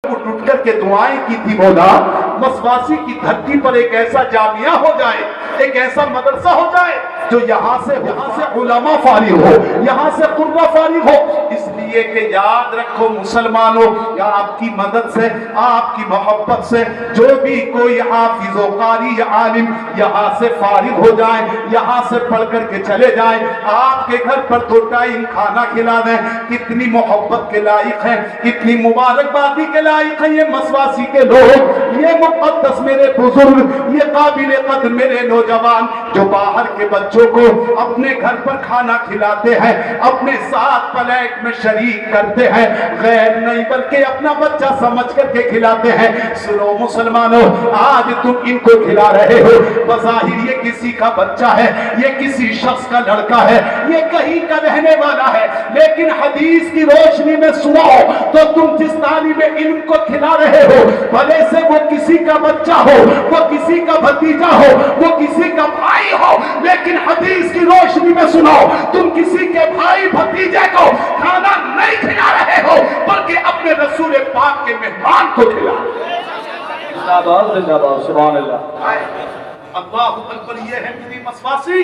उठ कर के दुआएं की थी, बोला मसवासी की धरती पर एक ऐसा जामिया हो जाए, एक ऐसा मदरसा हो जाए जो यहाँ से उलमा फारिग हो, यहाँ से कुर्रा फारिग हो। इसलिए कि याद रखो मुसलमानों, या आपकी मदद से, आपकी मोहब्बत से जो भी कोई हाफिज व कारी या आलिम यहाँ से फारिग हो जाए, यहाँ से पढ़ करके चले जाए, आपके घर पर 2 टाइम खाना खिला दें, कितनी मोहब्बत के लायक है, कितनी मुबारकबादी के लायक है ये मसवासी के लोग, ये मुक़द्दस मेरे बुजुर्ग, ये काबिल कद्र मेरे नौजवान जो बाहर के बच्चों को अपने घर पर खाना खिलाते हैं, अपने साथ प्लेट में शरीक करते हैं, गैर नहीं बल्कि अपना बच्चा समझ करके खिलाते हैं। सुनो मुसलमानों, आज तुम इनको खिला रहे हो, बज़ाहिर ये किसी का बच्चा है, ये किसी शख्स का लड़का है, ये कहीं का रहने वाला है, लेकिन हदीस की रोशनी में सुनो तो तुम जिस तालिबे इल्म को खिला रहे हो, भले से वो किसी का बच्चा हो, वो किसी का भतीजा हो, वो किसी का भाई हो, लेकिन हदीस की रोशनी में सुनो, तुम किसी के भाई भतीजे को खाना नहीं खिला रहे हो, बल्कि अपने रसूल पाक के मेहमान को खिला। जिंदाबाद जिंदाबाद, सुभान अल्लाह। अल्लाहु अकबर। ये है मेरी मसवासी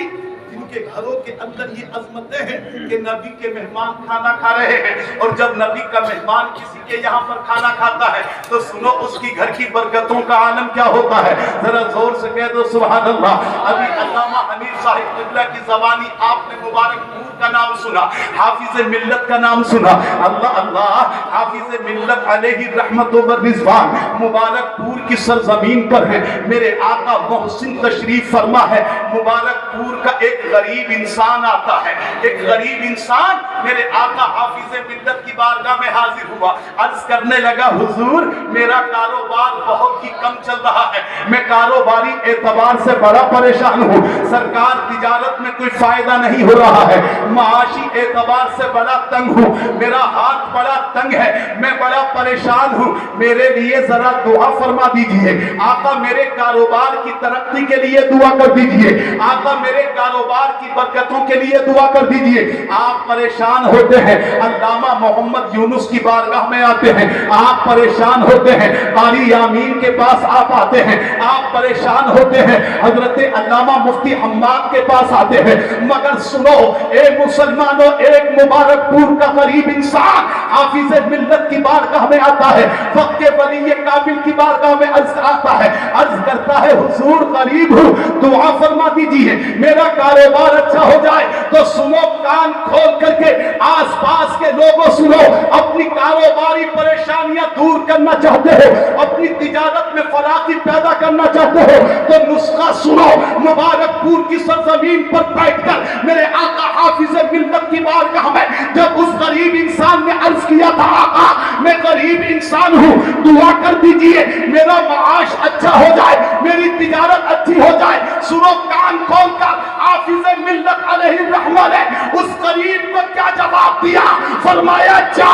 जिनके घरों के अंदर ये अजमतें हैं कि नबी के मेहमान खाना खा रहे हैं, और जब नबी का मेहमान किसी के यहाँ पर खाना खाता है तो सुनो उसकी घर की बरकतों का आलम क्या होता है, जरा जोर से कह दो सुभान अल्लाह। अभी अल्लामा हनीफ साहिब क़िबला की ज़बानी आपने मुबारकपुर का नाम सुना, हाफिज मिल्लत का नाम सुना, अल्लाह अल्लाह, हाफिज मिल्लत अलैहि रहमत व रिज़वान मुबारकपुर की सरजमीन पर है, मेरे आका मोहसिन तशरीफ फरमा है। मुबारकपुर का एक गरीब इंसान आता है, एक गरीब इंसान मेरे आका हाफिज मिल्लत की बारगाह में हाजिर हुआ, अर्ज करने लगा हुजूर मेरा कारोबार बहुत ही कम चल रहा है, मैं कारोबारी एतबार से बड़ा परेशान हूँ, सरकार तिजारत में कोई फायदा नहीं हो रहा है, माशी एतबार से बड़ा तंग हूँ, मेरा हाथ बड़ा तंग है, मैं बड़ा परेशान हूँ, मेरे लिए जरा दुआ फरमा दीजिए। आका मेरे कारोबार की तरक्की के लिए दुआ कर दीजिए, आका मेरे कारोबार की बरकतों के लिए दुआ कर दीजिए। आप परेशान होते हैं, अल्लामा मोहम्मद यूनुस की बारगाह में आते हैं, आप परेशान होते हैं, कारी यामीन के पास आप आते हैं, आप परेशान होते हैं, हजरत अल्लामा मुफ्ती हम्माद के पास आते हैं, मगर सुनो ए मुसलमानों, एक मुबारकपुर का गरीब इंसान हाफिज मिल्लत की बारगाह में आता है, वक्त वली काबिल की बारगाह में अर्ज आता है, अर्ज करता है हुजूर गरीब हूँ, दुआ फरमा दीजिए मेरा कारोबार अच्छा हो जाए। तो सुनो, कान खोल करके आसपास के लोगों सुनो, अपनी कारोबारी परेशानियां दूर करना चाहते हो, अपनी तिजारत में फलाकी पैदा करना चाहते हो, तो नुस्खा सुनो। मुबारकपुर की सरजमीन पर बैठकर मेरे आका हाफिज मिल्लत की बारगाह में जब उस गरीब इंसान ने अर्ज किया था, आका मैं गरीब इंसान हूँ, दुआ कर दीजिए मेरा माश अच्छा हो जाए, मेरी तिजारत अच्छी हो जाए। सुनो, कान खोल कर हाफिज मिल्लत अलैहि रहमत ने उस गरीब को क्या जवाब दिया, फरमाया जा,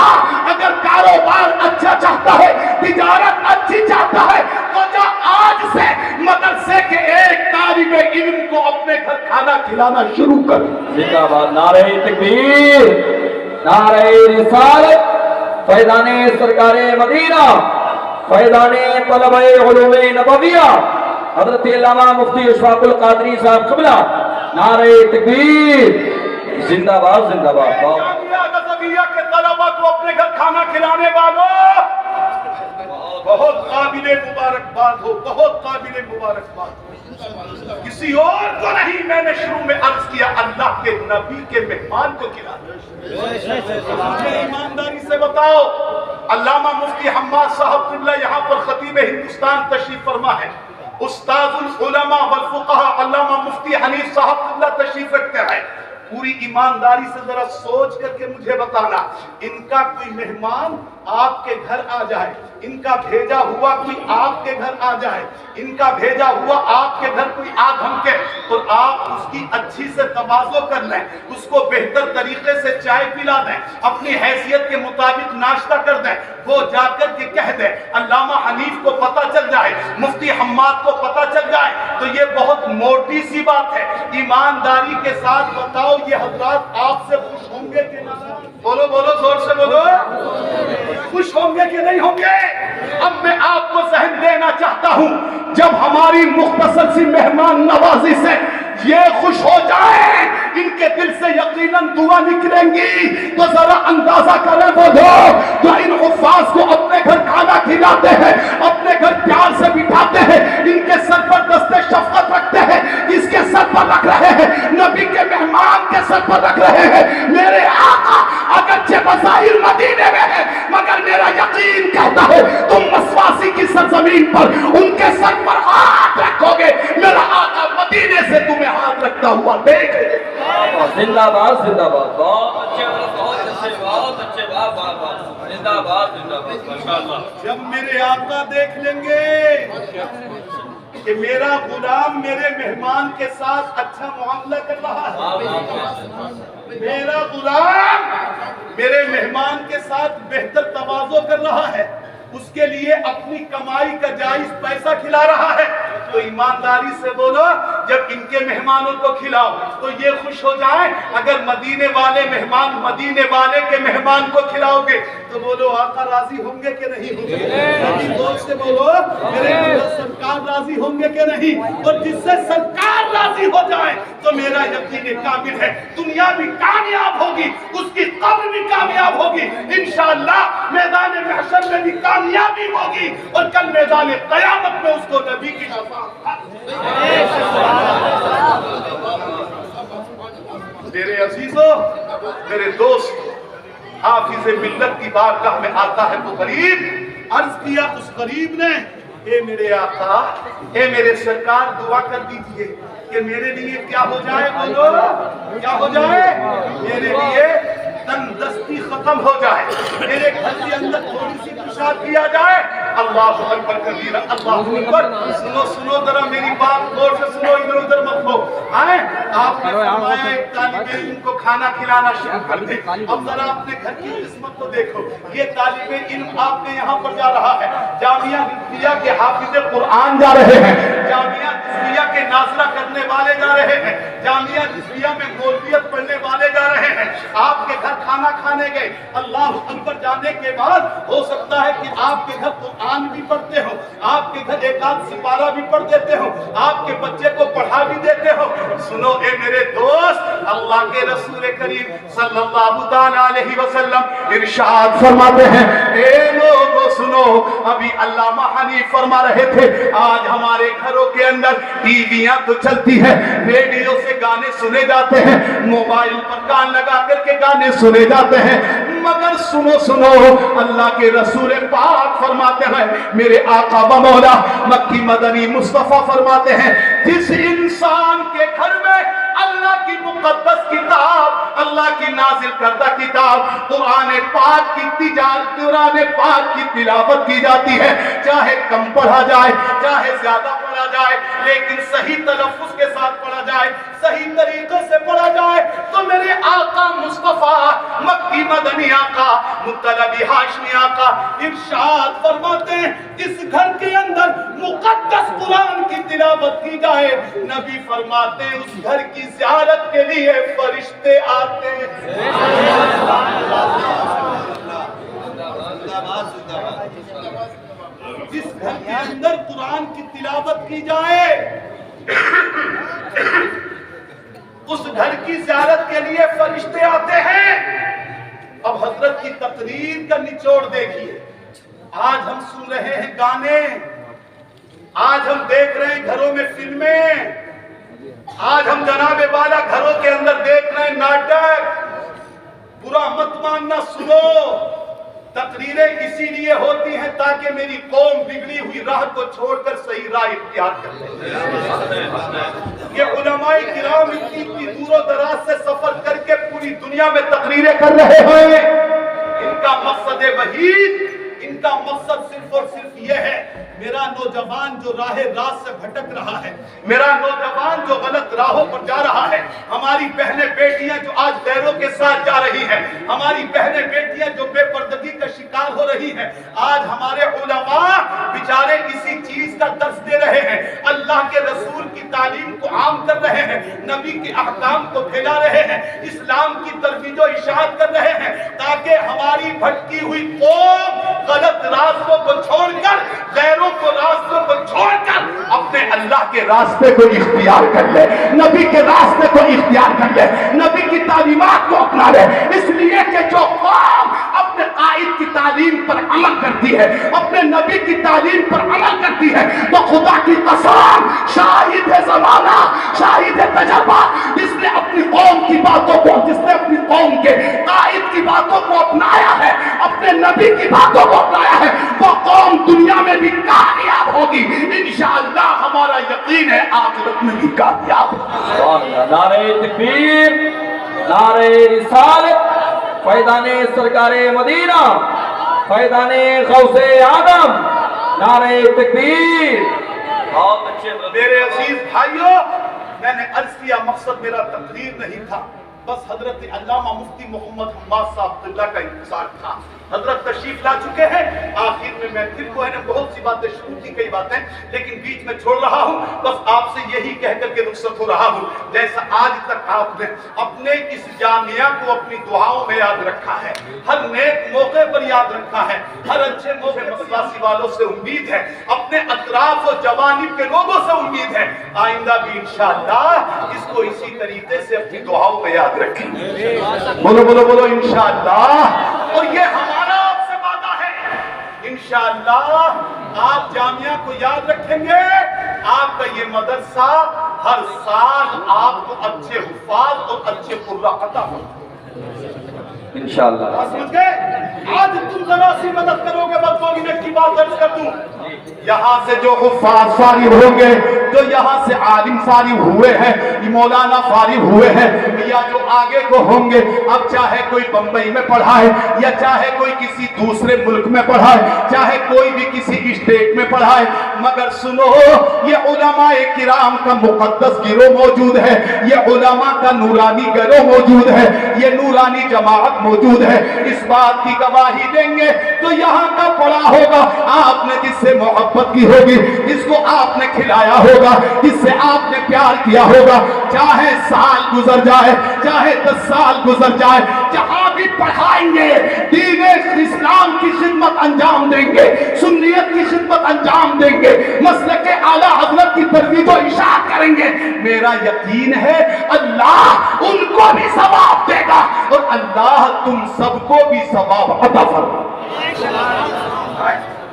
अगर कारोबार अच्छा चाहता है, तिजारत अच्छी चाहता है, तो जा आज से मदरसे के एक तालिबे इल्म को अपने घर खाना खिलाना शुरू कर। जिंदाबाद, नारे तकबीर, नारे रिसालत, फैज़ाने सरकारे मदीना, फैज़ाने तलबे उलूमे नबविया, हज़रत अल्लामा मुफ्ती इशफाकुल क़ादरी साहब क़िबला, नारे तकबीर, जिंदाबाद जिंदाबाद। के तलबा को अपने घर खाना खिलाने वालों बहुत काबिले मुबारकबाद हो, बहुत काबिले मुबारकबाद हो। किसी और को नहीं, मैंने शुरू में अर्ज किया अल्लाह के नबी के मेहमान को खिलाना। ईमानदारी से बताओ, अल्लामा मुफ्ती हम्माद साहब क़िबला यहाँ पर खतीब हिंदुस्तान तशरीफ फरमा है, उस्ताजुल उलमा वल फुक़हा अल्लामा मुफ्ती हनीफ साहब क़िबला तशरीफ रखते हैं। पूरी ईमानदारी से जरा सोच करके मुझे बताना, इनका कोई मेहमान आपके घर आ जाए, इनका भेजा हुआ कोई आपके घर आ जाए, इनका भेजा हुआ आपके घर कोई आ धमके, तो आप उसकी अच्छी से तवाज़ो कर लें, उसको बेहतर तरीके से चाय पिला दें, अपनी हैसियत के मुताबिक नाश्ता कर दें, वो जाकर के कह दे, अल्लामा हनीफ को पता चल जाए, मुफ्ती हम्माद को पता चल जाए, तो ये बहुत मोटी सी बात है। ईमानदारी के साथ बताओ, ये हजरात आपसे खुश होंगे कि नाराज? बोलो बोलो जोर से बोलो। खुश होंगे कि नहीं होंगे? अब मैं आपको जहन देना चाहता हूं, जब हमारी मुख्तसर सी मेहमान नवाजी से ये खुश हो जाए, इनके दिल से यकीनन दुआ निकलेंगी, तो जरा अंदाजा करें वो लोग जो इन हुफ्फाज को अपने घर खाना खिलाते हैं, अपने घर प्यार से बिठाते हैं, इनके सर पर दस्ते शफकत रखते हैं, किसके सर पर रख रहे हैं? नबी के मेहमान के सर पर रख रहे हैं। मेरे आका अगरचे बज़ाहिर मदीने में है, मगर मेरा यकीन कहता है तुम मसवासी की सरजमीन पर उनके सर पर हाथ रखोगे, मेरा आका मदीने से तुम्हें हाथ रखता हुआ देखेंगे। जिंदाबाद जिंदाबाद, बहुत अच्छे, बहुत अच्छे, वाह वाह वाह, जिंदाबाद जिंदाबाद, माशाअल्लाह। जब मेरे आका देख लेंगे कि मेरा गुलाम मेरे मेहमान के साथ अच्छा मुआमला कर रहा है, मेरा गुलाम मेरे मेहमान के साथ बेहतर तवाज़ो कर रहा है, उसके लिए अपनी कमाई का जायज पैसा खिला रहा है, तो ईमानदारी से बोलो, जब इनके मेहमानों को खिलाओ तो ये खुश हो जाए। अगर मदीने वाले मेहमान मदीने वाले के मेहमान को खिलाओगे तो बोलो आका राजी होंगे कि नहीं होंगे? जोर से बोलो, मेरे सरकार राजी होंगे कि नहीं? और जिससे सरकार राजी हो जाए तो मेरा यकीन कामिल है दुनिया भी कामयाब होगी, उसकी कब्र भी कामयाब होगी, इंशाअल्लाह मैदान महशर में भी कामयाबी होगी, और कल मैदान क़यामत में उसको नबी की मेरे अजीजों, मेरे दोस्त, हाफिज़ मिल्लत की बारगाह में आता है वो गरीब। अर्ज किया उस गरीब ने, ए मेरे आका, ए मेरे सरकार, दुआ कर दीजिए कि मेरे लिए क्या हो जाए? बोलो क्या हो जाए? मेरे लिए तंदस्ती खत्म हो जाए, मेरे घर के अंदर थोड़ी सी पेशाब किया जाए। अल्लाह अकबर कबीरा, अल्लाह अकबर। सुनो सुनो जरा मेरी बात गौर से सुनो, इधर उधर मत हो। आए आपने फरमाया एक तालिबे इल्म को खाना खिलाना शुरू कर दे। अब जरा अपने घर की किस्मत को देखो, ये तालिबे इल्म आपने यहाँ पर जा रहा है, जामिया हिज़बिया के हाफिज़े कुरान जा रहे हैं, जामिया हिज़बिया के नाज़रा करने वाले जा रहे हैं, जामिया हिज़बिया में मौलवियत पढ़ने वाले जा रहे हैं, आपके घर खाना खाने गए। अल्लाह अकबर जाने के बाद हो सकता है कि आपके घर कुरान भी पढ़ते हो, आपके घर एक आध सिपारा भी पढ़ देते हो, आपके बच्चे को पढ़ा भी देते हो। सुनो ए मेरे दोस्त, अल्लाह के रसूल करीम सल्लल्लाहु अलैहि वसल्लम इरशाद फरमाते हैं, ए लोगों सुनो, अभी अल्लामा हनीफ फरमा रहे थे, आज हमारे घरों के अंदर टीवियां तो चलती है, रेडियो से गाने सुने जाते हैं, मोबाइल पर कान लगा करके गाने सुने जाते हैं, मगर सुनो सुनो, अल्लाह के रसूल पाक फरमाते हैं, मेरे आका व मौला मक्की मदनी मुस्तफा फरमाते हैं, जिस इंसान के घर में अल्लाह की मुकद्दस किताब, अल्लाह की नाजिल करदा किताब कुरान पाक की तिलावत की जाती है, चाहे कम पढ़ा जाए चाहे ज्यादा पढ़ा जाए, लेकिन सही तलफ्फुज के साथ पढ़ा जाए, सही तरीके से पढ़ा जाए, तो मेरे आका मुस्तफा मक्की मदनी आका मुत्तलबी हाशमी आका इरशाद फरमाते हैं, इस घर के अंदर मुकद्दस कुरान की तिलावत की जाए, नबी फरमाते हैं उस घर की ज़ियारत के लिए फरिश्ते आते हैं। जिस घर के अंदर कुरान की तिलावत की जाए उस घर की ज़ियारत के लिए फरिश्ते आते हैं। अब हजरत की तकरीर का निचोड़ देखिए, आज हम सुन रहे हैं गाने, आज हम देख रहे हैं घरों में फिल्में, आज हम जनाबे वाला घरों के अंदर देख रहे हैं नाटक। बुरा मत मानना, सुनो, तकरीरें इसीलिए होती हैं ताकि मेरी कौम बिगड़ी हुई राह को छोड़कर सही राह इख्तियार कर ले। ये उलमाए किराम इतनी दूरों दराज से सफर करके पूरी दुनिया में तकरीरें कर रहे हैं, इनका मकसद वहीद, इनका मकसद सिर्फ और सिर्फ ये है, मेरा नौजवान जो राह रास्त से भटक रहा है, मेरा नौजवान जो गलत राहों पर जा रहा है, हमारी बहनें बेटियां जो आज गैरों के साथ जा रही हैं, हमारी बहनें बेटियां जो बेपर्दगी का शिकार हो रही हैं, आज हमारे उलमा بیچارے کسی چیز کا درس دے رہے ہیں، اللہ کے رسول کی تعلیم کو عام کر رہے ہیں، نبی کے احکام کو پھیلا رہے ہیں، اسلام کی ترویج و اشاعت کر رہے ہیں، تاکہ ہماری بھٹکی ہوئی قوم غلط راستوں کو چھوڑ کر، غیروں کو راستوں کو چھوڑ کر اپنے اللہ کے راستے کو اختیار کر لے، نبی کے راستے کو اختیار کر لے، نبی کی تعلیمات کو اپنا لے۔ اس لیے کہ جو قوم اپنے قائد کی تعلیم پر عمل کرتی ہے، اپنے نبی کی تعلیم پر عمل کرتی ہے، تو خدا کی قسم، شاہد ہے زمانہ، شاہد ہے تجربہ، جس نے اپنی قوم کی باتوں کو، جس نے اپنی قوم کے قائد کی باتوں کو اپنایا ہے، اپنے نبی کی باتوں کو اپنایا ہے، وہ قوم دنیا میں بھی کامیاب ہوگی انشاءاللہ۔ ہمارا یقین ہے آخرت میں بھی کامیاب ہوگی۔ نعرہ تکبیر، نعرہ رسالت، فیضان سرکار مدینہ، فیضان غوث آدم، نعرہ تکبیر۔ بہت اچھے میرے عزیز بھائیوں، میں نے عرض کیا مقصد میرا تقریر نہیں تھا، بس حضرت علامہ مفتی محمد حماد صاحب عبداللہ کا انتظار تھا۔ حضرت تشریف لا چکے ہیں، آخر میں پھر کو ہے نا بہت سی باتیں شروع کی، کئی باتیں لیکن بیچ میں چھوڑ رہا ہوں، بس آپ سے یہی کہہ کر کے رخصت ہو رہا ہوں، جیسا آج تک آپ نے اپنے اس جامعہ کو اپنی دعاؤں میں یاد رکھا ہے، ہر نیک موقع پر یاد رکھا ہے، ہر اچھے موقع مسواسی والوں سے امید ہے، اپنے اطراف و جوانب کے لوگوں سے امید ہے، آئندہ بھی انشاءاللہ اس کو اسی طریقے سے اپنی دعاؤں میں یاد رکھیں۔ بولو بولو بولو انشاءاللہ۔ اور یہ ہمارا آپ سے وعدہ ہے، انشاءاللہ آپ جامعہ کو یاد رکھیں گے، آپ کا یہ مدرسہ ہر سال آپ کو اچھے حفاظ اور اچھے قراء عطا ہوگا انشاءاللہ۔ سمجھ گئے؟ آج تم ذرا سی مدد کرو گے، بس 2 منٹ کی بات عرض کر دوں، یہاں سے جو حفاظ فارغ ہوں گے، جو یہاں سے عالم فارغ ہوئے ہیں، مولانا فارغ ہوئے ہیں، یا جو آگے کو ہوں گے، اب چاہے کوئی بمبئی میں پڑھائے یا چاہے کوئی کسی دوسرے ملک میں پڑھائے، چاہے کوئی بھی کسی اسٹیٹ میں پڑھائے، مگر سنو یہ علماء کرام کا مقدس گروہ موجود ہے، یہ علماء کا نورانی گروہ موجود ہے، یہ نورانی جماعت موجود ہے، اس بات کی گواہی دیں گے تو یہاں کا پڑھا ہوگا آپ نے جس سے محبت کی ہوگی، جس کو آپ نے کھلایا ہوگا، جس سے آپ نے پیار کیا ہوگا، چاہے سال گزر جائے، چاہے 10 سال گزر جائے، جہاں بھی پڑھائیں گے دین اسلام کی خدمت انجام دیں گے، سنیت کی خدمت انجام دیں گے، مسلک اعلیٰ حضرت کی ترویج و اشاعت کریں گے، میرا یقین ہے اللہ ان کو بھی ثواب دے گا اور اللہ تم سب کو بھی ثواب عطا فرمائے۔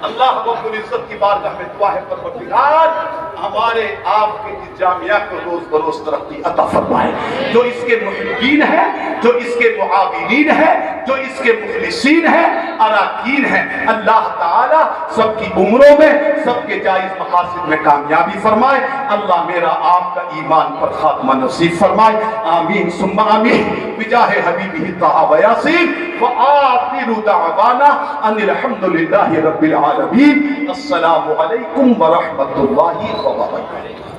اللہ رب العزت کی بارگاہ میں دعا ہے پروردگار ہمارے آپ کے اس جامعہ کو روز بروز ترقی عطا فرمائے، جو اس کے محبین ہیں، جو اس کے معاونین ہیں، جو اس کے مخلصین ہیں، اراکین ہیں، اللہ تعالیٰ سب کی عمروں میں، سب کے جائز مقاصد میں کامیابی فرمائے، اللہ میرا آپ کا ایمان پر خاتمہ نصیب فرمائے، آمین ثم آمین، بجاہ حبیبہ طہ و یاسین، وآخر دعوانا ان الحمدللہ رب العالمین۔ السلام علیکم ورحمۃ اللہ وبرکاتہ۔